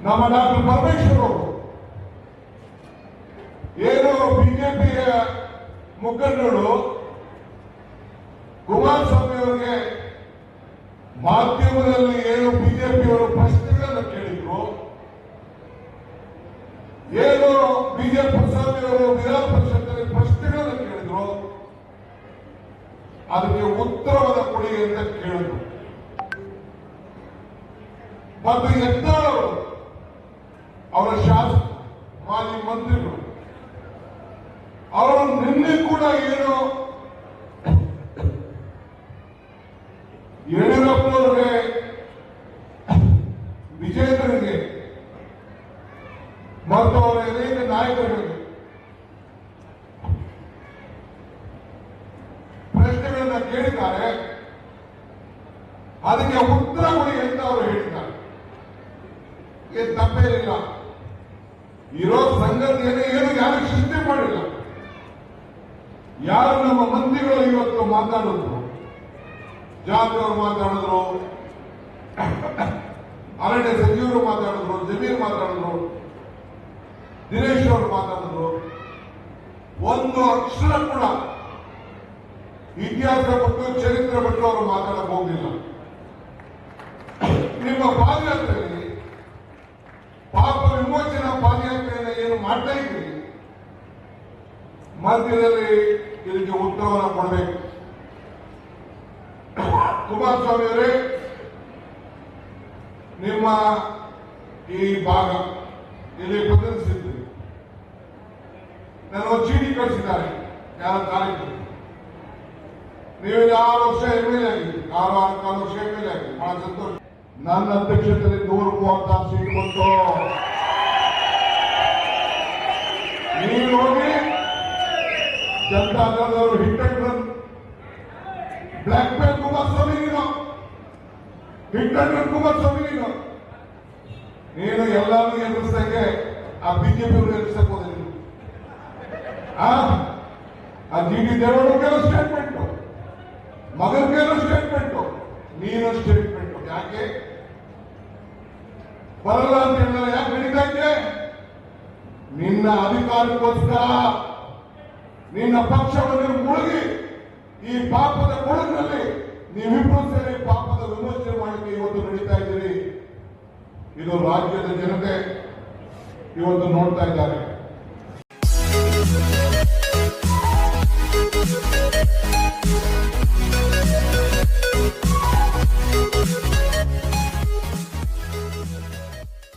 ನಮ್ಮ ಡಾಕ್ಟರ್ ಪರಮೇಶ್ವರ್ ಅವರು ಏನು ಬಿಜೆಪಿಯ ಮುಖಂಡರು ಕುಮಾರಸ್ವಾಮಿ ಅವರಿಗೆ ಮಾಧ್ಯಮದಲ್ಲಿ ಏನು ಬಿಜೆಪಿಯವರು ಪ್ರಶ್ನೆಗಳನ್ನು ಕೇಳಿದ್ರು, ಏನು ಬಿಜೆಪಿ ಸ್ವಾಮಿ ಅವರು ವಿಧಾನ ಪರಿಷತ್ನಲ್ಲಿ ಪ್ರಶ್ನೆಗಳನ್ನು ಕೇಳಿದ್ರು, ಅದಕ್ಕೆ ಉತ್ತರವನ್ನು ಕೊಡಿ ಅಂತ ಕೇಳಿದ್ರು. ಮತ್ತು ಯತ್ನಾಳ್ ಅವರ ಶಾಸಕ ಮಾಜಿ ಮಂತ್ರಿಗಳು ಅವರು ನಿನ್ನೆ ಕೂಡ ಏನು ಯಡಿಯೂರಪ್ಪನವರಿಗೆ ವಿಜೇಂದ್ರನಿಗೆ ಮತ್ತು ಅವರ ಅನೇಕ ನಾಯಕರಿಗೆ ಪ್ರಶ್ನೆಗಳನ್ನ ಕೇಳಿದ್ದಾರೆ, ಅದಕ್ಕೆ ಉತ್ತರ ಕೊಡಿ ಅಂತ ಅವರು ಹೇಳಿದ್ದಾರೆ. ಏನು ತಪ್ಪೇನಿಲ್ಲ, ಇರೋ ಸಂಗತಿಯನ್ನು ಏನು ಯಾರು ಸೃಷ್ಟಿ ಮಾಡಿಲ್ಲ. ಯಾರು ನಮ್ಮ ಮಂತ್ರಿಗಳು ಇವತ್ತು ಮಾತಾಡಿದ್ರು, ಜಾತಿ ಅವರು ಮಾತಾಡಿದ್ರು, ಅರಣ್ಯ ಸಚಿವರು ಮಾತಾಡಿದ್ರು, ಜಮೀರ್ ಮಾತಾಡಿದ್ರು, ದಿನೇಶ್ ಅವರು ಮಾತಾಡಿದ್ರು. ಒಂದು ಅಕ್ಷರ ಕೂಡ ಇತಿಹಾಸ ಬಿಟ್ಟು ಚರಿತ್ರೆ ಬಿಟ್ಟು ಅವರು ಮಾತಾಡಕ್ ಹೋಗಿಲ್ಲ. ನಿಮ್ಮ ಪಾದಯಾತ್ರೆಯಲ್ಲಿ ಪಾಪ ವಿಮೋಚನಾ ಪಾದಯಾತ್ರೆಯನ್ನು ಏನು ಮಾಡ್ತಾ ಇದ್ದೀರಿ, ಮಧ್ಯದಲ್ಲಿ ಇದಕ್ಕೆ ಉತ್ತರವನ್ನು ಕೊಡಬೇಕು. ಕುಮಾರಸ್ವಾಮಿ ಅವರೇ, ನಿಮ್ಮ ಈ ಭಾಗ ಇಲ್ಲಿ ಪ್ರದರ್ಶಿಸಿದ್ರು, ನಾನು ಚೀಟಿ ಕಳಿಸಿದ್ದಾರೆ ಯಾರ ತಾರೀಕು. ನೀವು 6 ವರ್ಷ ಎಮ್ಎಲ್ಎ ಆಗಿದ್ರಿ, 6 ವರ್ಷ ಎಮ್ಎಲ್ಎ ಆಗಿದ್ರಿ, ಬಹಳ ಸಂತೋಷ. ನನ್ನ ಅಧ್ಯಕ್ಷತೆಯಲ್ಲಿ 136 ಸೀಟ್ ಬಂತು. ನೀವು ಹೋಗಿ ಜನತಾ ದಳದವರು hit and run, blackmail Kumaraswamy ನೀನು, ಹಿಟ್ ಅಂಡ್ ರನ್ ಕುಮಾರಸ್ವಾಮಿ ನೀನು ಎಲ್ಲಾನು ಎದುರಿಸಕ್ಕೆ ಆ ಬಿಜೆಪಿ ಎದುರಿಸಕ್ ಹೋದ. ಆ ಜಿ ಟಿ ದೇವೇಗೌಡರಿಗೆಲ್ಲ ಸ್ಟೇಟ್ಮೆಂಟು, ಮಗನಿಗೆಲ್ಲ ಸ್ಟೇಟ್ಮೆಂಟು, ನೀನು ಸ್ಟೇಟ್ಮೆಂಟು. ಯಾಕೆ ಬರಲ್ಲ ಅಂತ ಹೇಳಿದ್ರೆ ಯಾಕೆ ನಡೀತಾ ಇದೆ? ನಿನ್ನ ಅಧಿಕಾರಕ್ಕೋಸ್ಕರ ನಿನ್ನ ಪಕ್ಷವನ್ನು ಮುಳುಗಿ ಈ ಪಾಪದ ಕೊಳಗಿನಲ್ಲಿ ನೀವಿಬ್ಬರು ಸೇರಿ ಪಾಪದ ವಿಮೋಚನೆ ಮಾಡಲಿಕ್ಕೆ ಇವತ್ತು ನಡೀತಾ ಇದ್ದೀರಿ. ಇದು ರಾಜ್ಯದ ಜನತೆ ಇವತ್ತು ನೋಡ್ತಾ ಇದ್ದಾರೆ.